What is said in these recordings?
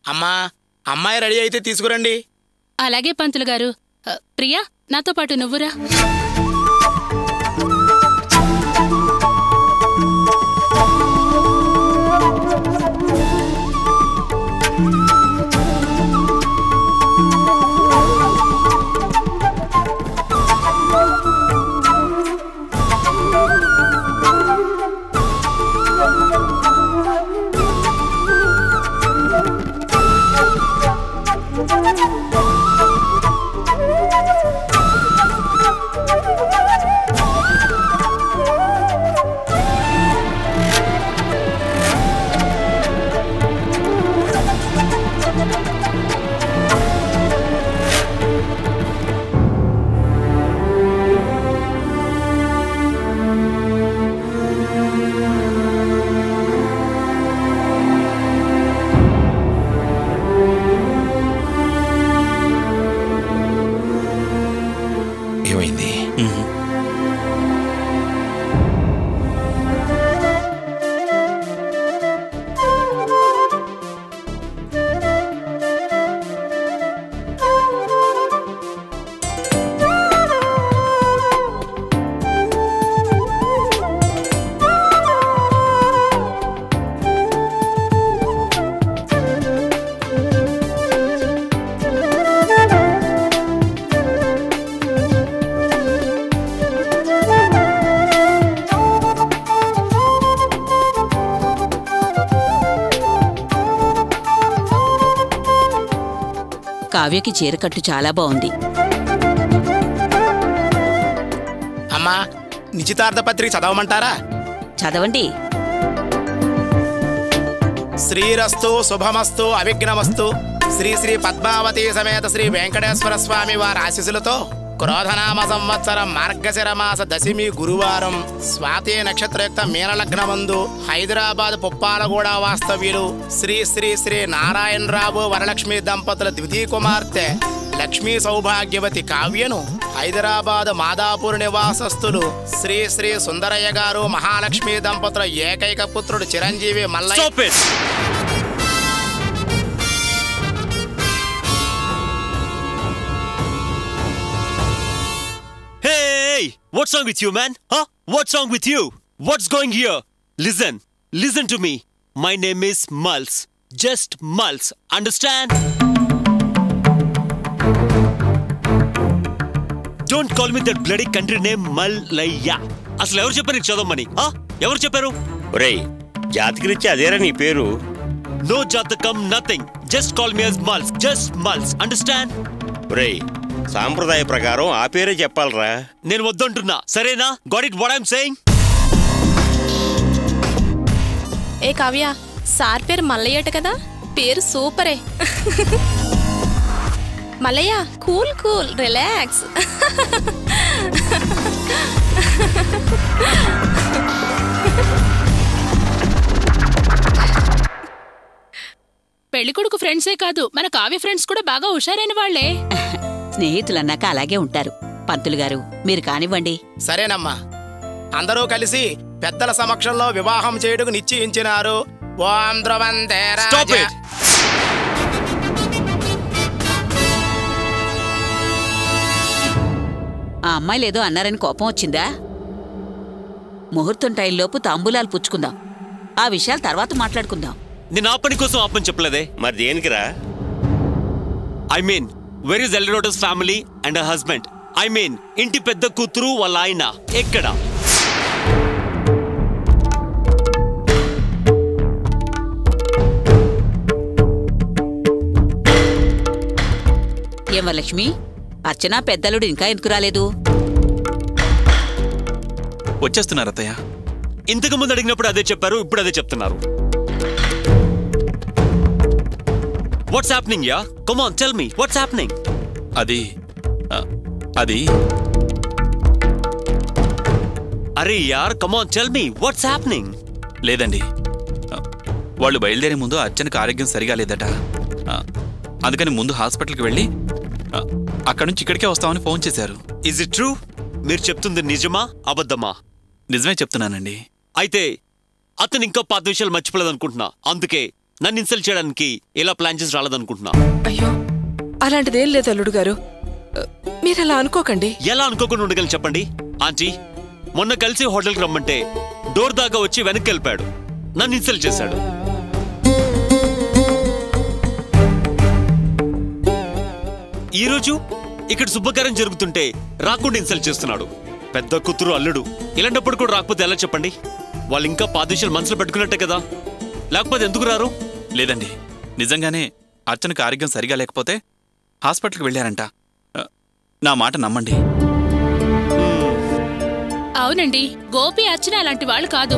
అమ్మా, అమ్మాయి రెడీ అయితే తీసుకురండి. అలాగే పంతులు గారు. ప్రియా, నాతో పాటు నువ్వురా. ఏమైంది? కావ్యకి చీరకట్టు చాలా బాగుంది. అమ్మా, నిశ్చితార్థ పత్రిక చదవమంటారా? చదవండి. శ్రీరస్తు శుభమస్తు అవిఘ్నమస్తు. శ్రీ శ్రీ పద్మావతి సమేత శ్రీ వెంకటేశ్వర స్వామి వారి ఆశీస్సులతో క్రోధనామ సంవత్సరం మార్గశిరమాస దశమి గురువారం స్వాతి నక్షత్రయుక్త మీనలగ్నమందు హైదరాబాద్ పుప్పాలగూడ వాస్తవ్యులు శ్రీ శ్రీ శ్రీ నారాయణరావు వరలక్ష్మి దంపతుల ద్వితీయ కుమార్తె లక్ష్మీ సౌభాగ్యవతి కావ్యను హైదరాబాద్ మాదాపూర్ నివాసస్తులు శ్రీ శ్రీ సుందరయ్య గారు మహాలక్ష్మి దంపతుల ఏకైక పుత్రుడు Chiranjeevi Mallayya. Hey! What's wrong with you, man? Huh? What's wrong with you? What's going here? Listen to me. My name is Mulls. Just Mulls. Understand? Don't call me that bloody country name Mallayya. అసలు ఎవరు చెప్పారు నీకు చదవమని? ఎవరు చెప్పారు? ఒరేయ్, జాతకరీత్యా అదేరా నీ పేరు? No jatakam, nothing. Just call me as Mulls. Just Mulls. Understand? ఒరేయ్, సాంప్రదాయ ప్రకారం ఆ పేరే చెప్పాలరా. నేను వద్దంటున్నా, సరేనా? Got it what I'm saying? ఏ కావ్య, సార్ పేరు మల్లయ్యట కదా? పేరు సూపరే. Mallayya, cool cool, relax. పెళ్లికొడుకు ఫ్రెండ్సే కాదు, మన కావ్య ఫ్రెండ్స్ కూడా బాగా హుషారైన వాళ్లే. స్నేహితులన్నాక అలాగే ఉంటారు. పంతులు గారు, మీరు కానివ్వండి. సరేనమ్మా. అందరూ కలిసి పెద్దల సమక్షంలో వివాహం చేయుటకు నిశ్చయించినారు. ఓం ధ్రువంతే రాజ. ఆ అమ్మాయిలేదో అన్నారని కోపం వచ్చిందా? ముహూర్తం టైంలోపు తాంబూలాలు పుచ్చుకుందాం. ఆ విషయాలు తర్వాత మాట్లాడుకుందాం. నేను ఆ పని కోసం ఆపని చెప్పలేదే. మరి దేనికిరా? I mean, where is Elroda's family and her husband? I mean, ఇంటి పెద్ద కూతురు వాళ్ళ ఆయన ఎక్కడ? ఏం వరలక్ష్మి, అర్చన పెద్దలుడు ఇంకా ఎందుకు రాలేదు? వచ్చేస్తున్నారు అత్తయ్య. ఇంతకు ముందు అడిగినప్పుడు అదే చెప్పారు, ఇప్పుడు అదే చెప్తున్నారు. What's happening, yeah? Come on, tell me. What's happening? అది అరే యార్, come on, tell me. What's happening? లేదండి, వాళ్ళు బయలుదేరే ముందు అర్చనకు ఆరోగ్యం సరిగా లేదట. అందుకని ముందు హాస్పిటల్కి వెళ్ళి అక్కడి నుంచి ఇక్కడికే వస్తామని ఫోన్ చేశారు. Is it true? మీరు చెప్తుంది నిజమా అబద్ధమా? నిజమే చెప్తున్నానండి. అయితే అతను ఇంకా 10 విషయాలు మర్చిపోలేదు అనుకుంటున్నా. అందుకే నన్ను ఇన్సల్ట్ చేయడానికి ఎలా ప్లాన్ చేసి రాలేదనుకుంటున్నా? అయ్యో అలాంటిదేం లేదు అల్లుడు గారు, మీరు అలా అనుకోకండి. ఎలా అనుకోకుండా ఉండగలను చెప్పండి? ఆంటీ మొన్న కలిసి హోటల్కి రమ్మంటే డోర్ దాకా వచ్చి వెనక్కి వెళ్ళిపోయాడు. నన్ను ఇన్సల్ట్ చేశాడు. ఈరోజు ఇక్కడ శుభకార్యం జరుగుతుంటే రాకుండా ఇన్సల్ట్ చేస్తున్నాడు. పెద్ద కూతురు అల్లుడు ఇలాంటప్పుడు కూడా రాకపోతే ఎలా చెప్పండి? వాళ్ళు ఇంకా పాదేశాలు మనసులో పెట్టుకున్నట్టే కదా, లేకపోతే ఎందుకు రారు? లేదండి, నిజంగానే అర్చనకు ఆరోగ్యం సరిగా లేకపోతే హాస్పిటల్కి వెళ్ళారంట. నా మాట నమ్మండి. అవునండి, గోపి అర్చన అలాంటి వాళ్ళు కాదు.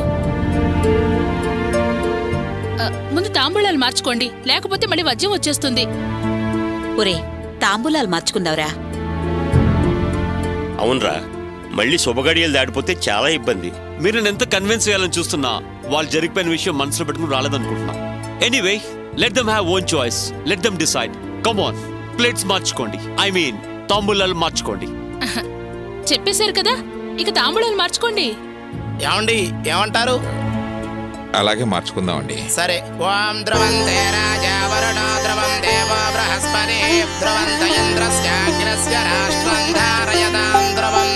ముందు తాంబూలాలు మార్చుకోండి, లేకపోతే మళ్ళీ వజ్యం వచ్చేస్తుంది. ఒరే, తాంబూలాలు మార్చుకుందావురా. అవునరా, మళ్ళీ శుభగడియలు దాటిపోతే చాలా ఇబ్బంది. మీరు నన్ను ఎంత కన్విన్స్ చేయాలని చూస్తున్నా వాళ్ళు జరిగిపోయిన విషయం మనసులో పెట్టుకుని రాలేదనుకుంటున్నా. Anyway, let them have own choice, let them decide. Come on, plates మార్చుకోండి, ఐ మీన్ తాంబూలాలు మార్చుకోండి. చెప్పేశారు కదా, ఇక తాంబూలాలు మార్చుకోండి. ఏమండి, ఏమంటారు? అలాగే మార్చుకుందామండి. సరే. ఓం ద్రవంతే రాజా వరుణో ద్రవం దేవో బృహస్పతి ద్రవంత ఇంద్రస్యాగ్రస్య రాష్ట్రం ధారయతాం ద్రవం.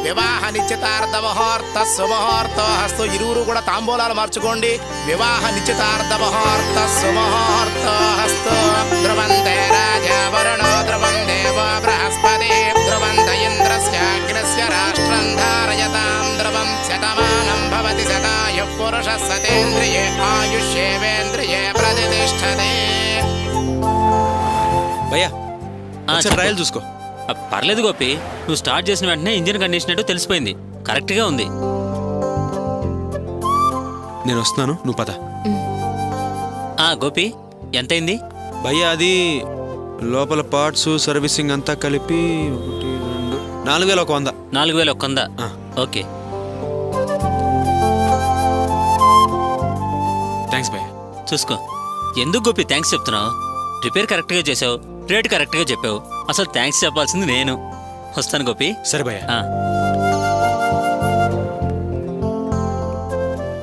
వివాహ నిశ్చితార్థ ముహూర్త సుముహూర్తో హస్తు. ఇరువురు కూడా తాంబూలాలు మార్చుకోండి. వివాహ నిశ్చితార్థ ముహూర్త సుముహూర్తో హస్తు. ద్రవంతే రాజా వరుణో ద్రవం దేవో బృహస్పతి ద్రవంత ఇంద్రస్యాగ్రస్య రాష్ట్రం ధారయతాం ద్రవం. శతమానం భవతి శతాయుః పురుషः సతేంద్రియే ఆయుష్యేవేంద్రియే ప్రతిష్టతే. భయ్యా ట్రయల్ చూసుకో. పర్లేదు గోపి, నువ్వు స్టార్ట్ చేసిన వెంటనే ఇంజిన్ కండిషన్ ఏంటో తెలిసిపోయింది. కరెక్ట్గా ఉంది. నేను వస్తున్నాను, నువ్వు పద. గోపి, ఎంతైంది భయ్యా? అది లోపల పార్ట్స్ సర్వీసింగ్ అంతా కలిపి 4100. 4100. ఓకే, థ్యాంక్స్ భయ్యా. చూసుకో. ఎందుకు గోపి థ్యాంక్స్ చెప్తున్నావు? రిపేర్ కరెక్ట్గా చేసావు, రేట్ కరెక్ట్గా చెప్పావు. అసలు థ్యాంక్స్ చెప్పాల్సింది నేను. వస్తాను గోపి. సరే భయ్యా.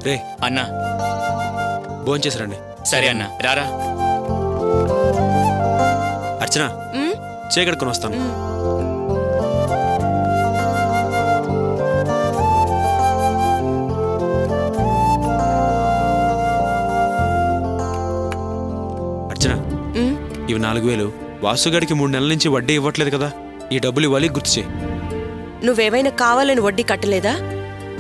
రే అన్నా, భోంచేసి రండి. సరే అన్నా, రారా. అర్చన, చేకడుకొని వస్తాను. అర్చన, ఇవి 4000. వాసుగాడికి 3 నెలల నుంచి వడ్డీ ఇవ్వట్లేదు కదా, ఈ డబ్బులు ఇవ్వాలి, గుర్తు చేయి. నువ్వేమైనా కావాలని వడ్డీ కట్టలేదా?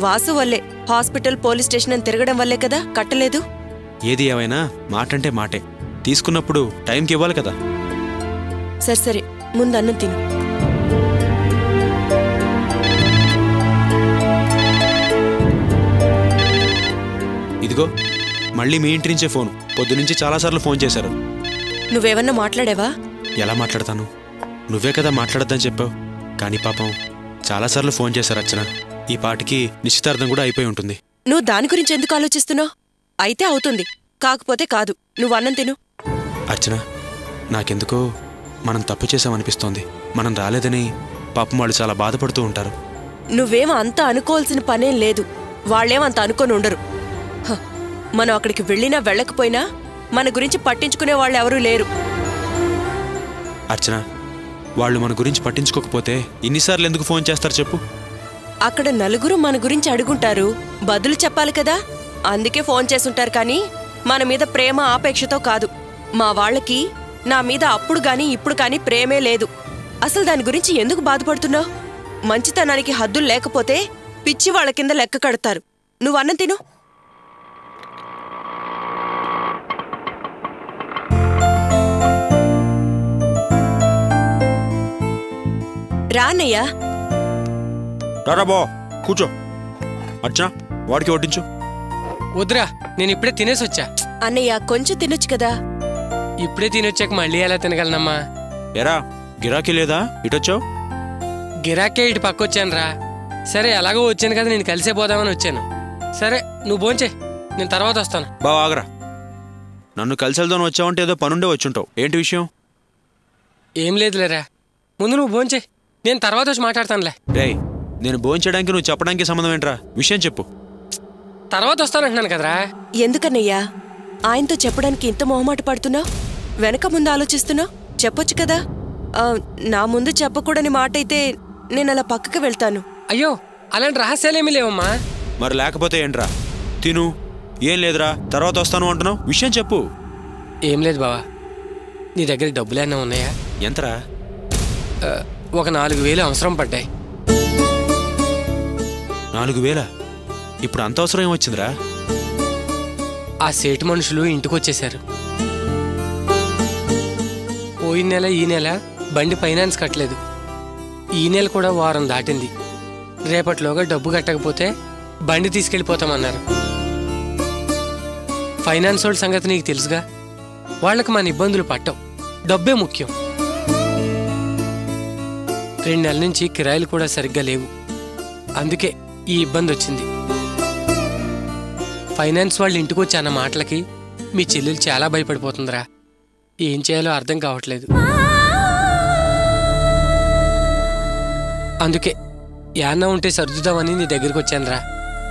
వాసు వల్లే, హాస్పిటల్ పోలీస్ స్టేషన్ అని తిరగడం వల్లే కదా కట్టలేదు. ఏది ఏమైనా మాటంటే మాటే. తీసుకున్నప్పుడు టైంకి ఇవ్వాలి కదా. సరే సరే, ముందు అన్నం తిను. ఇదిగో మళ్ళీ మీ ఇంటి నుంచే ఫోన్. పొద్దునుంచి చాలాసార్లు ఫోన్ చేశారు. నువ్వేమన్నా మాట్లాడావా? ఎలా మాట్లాడతాను? నువ్వే కదా మాట్లాడద్దని చెప్పావు. కానీ పాపం చాలాసార్లు ఫోన్ చేశారు అర్చన. ఈ పాటికి నిశ్చితార్థం కూడా అయిపోయి ఉంటుంది. నువ్వు దాని గురించి ఎందుకు ఆలోచిస్తున్నావు? అయితే అవుతుంది, కాకపోతే కాదు. నువ్వు అన్నం తిను. అర్చన, నాకెందుకో మనం తప్పు చేశామనిపిస్తోంది. మనం రాలేదని పాపం వాళ్ళు చాలా బాధపడుతూ ఉంటారు. నువ్వేం అంత అనుకోవాల్సిన పనేం లేదు. వాళ్ళేమంత అనుకొని ఉండరు. మనం అక్కడికి వెళ్ళినా వెళ్ళకపోయినా మన గురించి పట్టించుకునే వాళ్ళు ఎవరూ లేరు. అర్చన, వాళ్ళు మన గురించి పట్టించుకోకపోతే ఇన్నిసార్లు ఎందుకు ఫోన్ చేస్తారు చెప్పు? అక్కడ నలుగురు మన గురించి అడుగుంటారు, బదులు చెప్పాలి కదా. అందుకే ఫోన్ చేసుంటారు. కానీ మన మీద ప్రేమ ఆపేక్షతో కాదు. మా వాళ్ళకి నా మీద అప్పుడు గాని ఇప్పుడు కానీ ప్రేమే లేదు. అసలు దాని గురించి ఎందుకు బాధపడుతున్నావు? మంచితనానికి హద్దులు లేకపోతే పిచ్చి వాళ్ళ కింద లెక్క కడతారు. నువ్వు అన్నం తిను. రానయ్యా. రారాబో, కూర్చో. అర్చన, వాడికి వడ్డించు. వద్దురా, నేను ఇప్పుడే తినేసి వచ్చా. అన్నయ్య, కొంచెం తినొచ్చు కదా. ఇప్పుడే తినొచ్చాక మళ్ళీ ఎలా తినగలనమ్మా? ఎరా, గిరాకీ లేదా? ఇటొచ్చావు? గిరాకే ఇటు పక్క వచ్చానురా. సరే, ఎలాగో వచ్చాను కదా, నేను కలిసే పోదామని వచ్చాను. సరే, నువ్వు భోంచే, నేను తర్వాత వస్తాను. బావ, ఆగరా. నన్ను కలిసి వెళ్దాను వచ్చావంటే ఏదో పనుండే వచ్చుంటావు. ఏంటి విషయం? ఏం లేదులేరా, ముందు నువ్వు భోంచే, నేను తర్వాత వచ్చి మాట్లాడతానులే. రే, నేను భోంచడానికి నువ్వు చెప్పడానికి సంబంధం ఏంట్రా? విషయం చెప్పు. తర్వాత వస్తానంటున్నాను కదరా. ఎందుకన్నయ్యా? ఆయనతో చెప్పడానికి ఇంత మొహమాట పడుతున్నావు? వెనక ముందు ఆలోచిస్తున్నావు? చెప్పొచ్చు కదా. నా ముందు చెప్పకూడని మాట అయితే నేను అలా పక్కకు వెళ్తాను. అయ్యో, అలాంటి రహస్యాలేమీ లేవమ్మా. మరి లేకపోతే ఏంట్రా? తిను. ఏం లేదురా, తర్వాత వస్తాను అంటున్నావు. విషయం చెప్పు. ఏం లేదు బావా, నీ దగ్గర డబ్బులేనా ఉన్నాయా? ఎంతరా? ఒక 4,000 అవసరం పడ్డాయి. 4,000? ఇప్పుడు అంత అవసరం ఏమొచ్చిందిరా? ఆ సేటు మనుషులు ఇంటికొచ్చేశారు. పోయిన నెల ఈ నెల బండి ఫైనాన్స్ కట్టలేదు. ఈ నెల కూడా వారం దాటింది. రేపటిలోగా డబ్బు కట్టకపోతే బండి తీసుకెళ్ళిపోతామన్నారు. ఫైనాన్స్ వాళ్ళ సంగతి నీకు తెలుసుగా. వాళ్ళకి మన ఇబ్బందులు పట్టవు, డబ్బే ముఖ్యం. 2 నెలల నుంచి కిరాయిలు కూడా సరిగ్గా లేవు. అందుకే ఈ ఇబ్బంది వచ్చింది. ఫైనాన్స్ వాళ్ళు ఇంటికొచ్చి అన్న మాటలకి మీ చెల్లెలు చాలా భయపడిపోతుందిరా. ఏం చేయాలో అర్థం కావట్లేదు. అందుకే యాన్న ఉంటే సర్దుదామని నీ దగ్గరికి వచ్చానురా.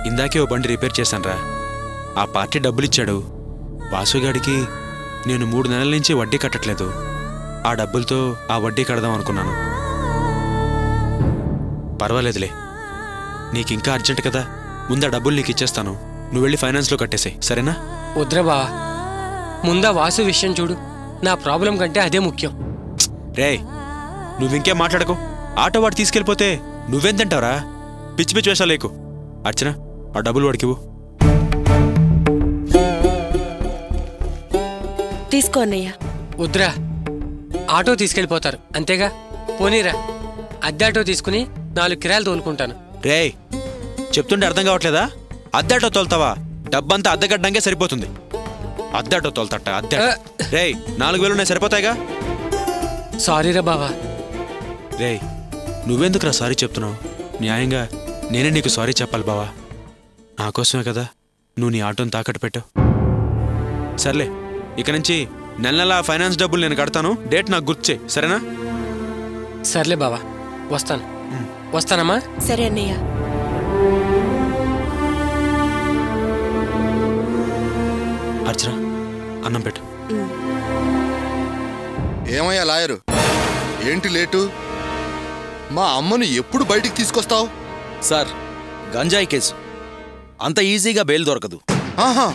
ఇందాకే ఓ బండి రిపేర్ చేశానురా. ఆ పార్టీ డబ్బులిచ్చాడు. వాసుగాడికి నేను 3 నెలల నుంచి వడ్డీ కట్టట్లేదు. ఆ డబ్బులతో ఆ వడ్డీ కడదాం అనుకున్నాను. పర్వాలేదులే, నీకింకా అర్జెంట్ కదా. ముందా డబ్బులు నీకు ఇచ్చేస్తాను. నువ్వు వెళ్ళి ఫైనాన్స్లో కట్టేసాయి, సరేనా? వద్దురా బావా, ముందా వాసు విషయం చూడు. నా ప్రాబ్లం కంటే అదే ముఖ్యం. రేయ్, నువ్వింకేం మాట్లాడకు. ఆటో వాడు తీసుకెళ్ళిపోతే నువ్వేం తింటావురా? పిచ్చి పిచ్చి వేషాలు లేకు. అర్చన, ఆ డబ్బులు వాడికివు. తీసుకో అన్నయ్య. వద్దురా, ఆటో తీసుకెళ్ళిపోతారు అంతేగా. పోనీరా, అద్దె ఆటో తీసుకుని 4 కిరాయిలు తోలుకుంటాను. రేయ్, చెప్తుంటే అర్థం కావట్లేదా? అద్దె ఆటో తోలుతావా? డబ్బంతా అద్దె కట్టడానికే సరిపోతుంది. అద్దె ఆటో తోలుతట అద్దె. రేయ్, 4,000 ఉన్నాయి, సరిపోతాయిగా? సారీరా బావా. రేయ్, నువ్వెందుకురా సారీ చెప్తున్నావు? న్యాయంగా నేనే నీకు సారీ చెప్పాలి బావా. నా కోసమే కదా నువ్వు నీ ఆటోని తాకట్టు పెట్టావు. సర్లే, ఇక నుంచి నెల నెల ఫైనాన్స్ డబ్బులు నేను కడతాను. డేట్ నాకు గుర్తుచే, సరేనా? సర్లే బావా, వస్తాను. వస్తానమ్మా. సరే అన్నయ్య. అర్చన, అన్నం పెట్టు. ఏమయ్యా లాయరు, ఏంటి లేటు? మా అమ్మను ఎప్పుడు బయటికి తీసుకొస్తావు? సార్, గంజాయి కేసు అంత ఈజీగా బెయిల్ దొరకదు. ఆహా,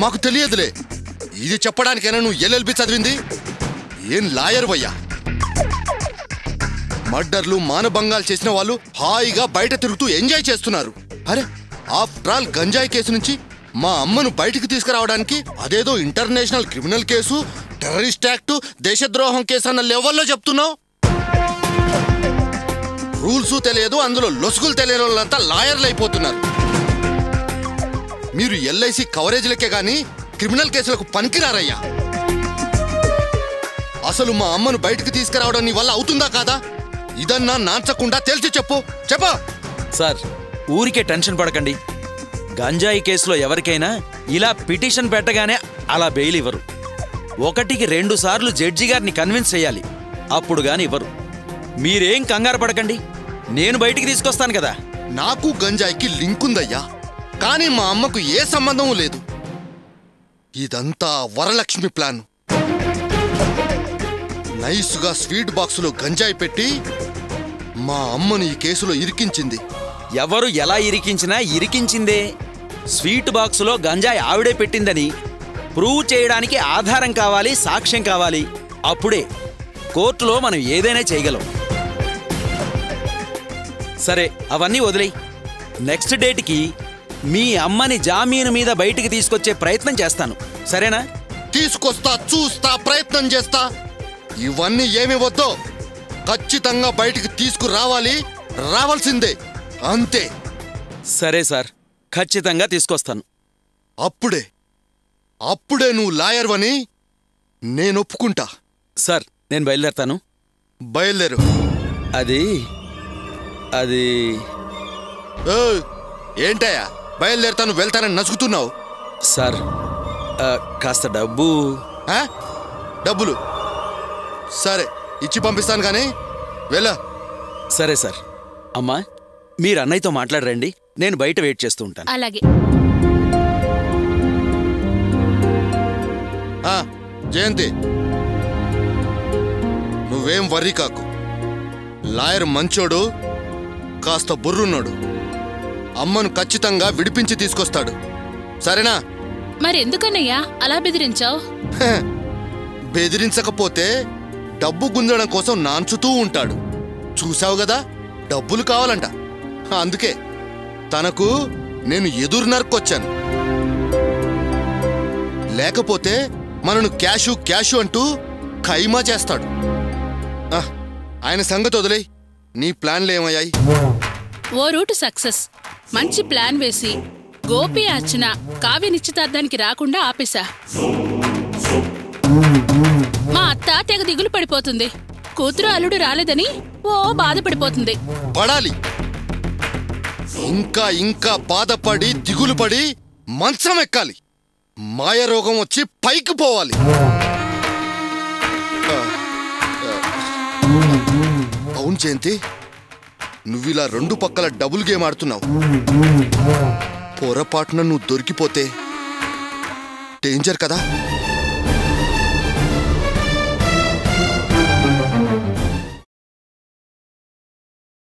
మాకు తెలియదులే. ఇది చెప్పడానికైనా నువ్వు LLB చదివింది? ఏం లాయర్ వయ్యా? మర్డర్లు, మానభంగాలు చేసిన వాళ్ళు హాయిగా బయట తిరుగుతూ ఎంజాయ్ చేస్తున్నారు. అరే, ఆఫ్టర్ ఆల్ గంజాయి కేసు నుంచి మా అమ్మను బయటికి తీసుకురావడానికి అదేదో international criminal case, terrorist act, దేశద్రోహం కేసు అన్న లెవెల్లో చెప్తున్నావు. రూల్స్ తెలియదు, అందులో లొసుగులు తెలియని వాళ్ళంతా లాయర్లు అయిపోతున్నారు. మీరు LIC కవరేజ్లకే గాని క్రిమినల్ కేసులకు పనికిరారయ్యా. అసలు మా అమ్మను బయటికి తీసుకురావడం నీ వల్ల అవుతుందా కాదా? ఇదన్నా నాంచకుండా తేల్చి చెప్పు. చెప్పా సార్, ఊరికే టెన్షన్ పడకండి. గంజాయి కేసులో ఎవరికైనా ఇలా పిటిషన్ పెట్టగానే అలా బెయిల్ ఇవ్వరు. 1కి 2 సార్లు జడ్జి గారిని కన్విన్స్ చేయాలి, అప్పుడు గాని ఇవ్వరు. మీరేం కంగారు పడకండి, నేను బయటికి తీసుకొస్తాను కదా. నాకు గంజాయికి లింక్ ఉందయ్యా, కానీ మా అమ్మకు ఏ సంబంధం లేదు. ఇదంతా వరలక్ష్మి ప్లాన్. నైస్గా స్వీట్ బాక్సులో గంజాయి పెట్టి మా అమ్మను ఈ కేసులో ఇరికించింది. ఎవరు ఎలా ఇరికించినా ఇరికించిందే. స్వీట్ బాక్సులో గంజాయి ఆవిడే పెట్టిందని ప్రూవ్ చేయడానికి ఆధారం కావాలి, సాక్ష్యం కావాలి. అప్పుడే కోర్టులో మనం ఏదైనా చేయగలం. సరే, అవన్నీ వదిలేయి. నెక్స్ట్ డేట్కి మీ అమ్మని జామీను మీద బయటికి తీసుకొచ్చే ప్రయత్నం చేస్తాను, సరేనా? తీసుకొస్తా, చూస్తా, ప్రయత్నం చేస్తా. ఇవన్నీ ఏమి వద్దో, ఖచ్చితంగా బయటికి తీసుకురావాలి, రావాల్సిందే, అంతే. సరే సార్, ఖచ్చితంగా తీసుకొస్తాను. అప్పుడే నువ్వు లాయర్వని నేను ఒప్పుకుంటా. సార్, నేను బయలుదేరతాను. బయలుదేరు. అది ఏంటయ్యా బయలుదేరతాను వెళ్తానని నసుకుతున్నావు? సార్, కాస్త డబ్బులు సరే ఇచ్చి పంపిస్తాను కానీ వెళ్ళ. సరే సార్. అమ్మా, మీరు అన్నయ్యతో మాట్లాడరండి, నేను బయట వెయిట్ చేస్తూ ఉంటాను. అలాగే. జయంతి, నువ్వేం వర్రీ కాకు. లాయర్ మంచోడు, కాస్త బుర్రున్నాడు. అమ్మను ఖచ్చితంగా విడిపించి తీసుకొస్తాడు. సరేనా? మరెందుకన్నయ్యా అలా బెదిరించావు? బెదిరించకపోతే డబ్బు గుంజడం కోసం నాంచుతూ ఉంటాడు. చూసావు గదా, డబ్బులు కావాలంట. అందుకే తనకు నేను ఎదురు నరుక్కొచ్చాను. లేకపోతే మనను క్యాషు క్యాషు అంటూ ఖైమా చేస్తాడు. ఆయన సంగతి వదిలే. నీ ప్లాన్లు ఏమయ్యాయి? ఓ రూటు సక్సెస్. మంచి ప్లాన్ వేసి గోపి అర్చన కావ్య నిశ్చితార్థానికి రాకుండా ఆపేశా. మా అత్త తెగ దిగులు పడిపోతుంది. కూతురు అల్లుడు రాలేదని ఓ బాధపడిపోతుంది. పడాలి. ఇంకా ఇంకా బాధపడి దిగులు పడి మంచం ఎక్కాలి. మాయ రోగం వచ్చి పైకి పోవాలి. అవును జయంతి, నువ్విలా రెండు పక్కల డబుల్ గేమ్ ఆడుతున్నావు. పొరపాటున నువ్వు దొరికిపోతే డేంజర్ కదా.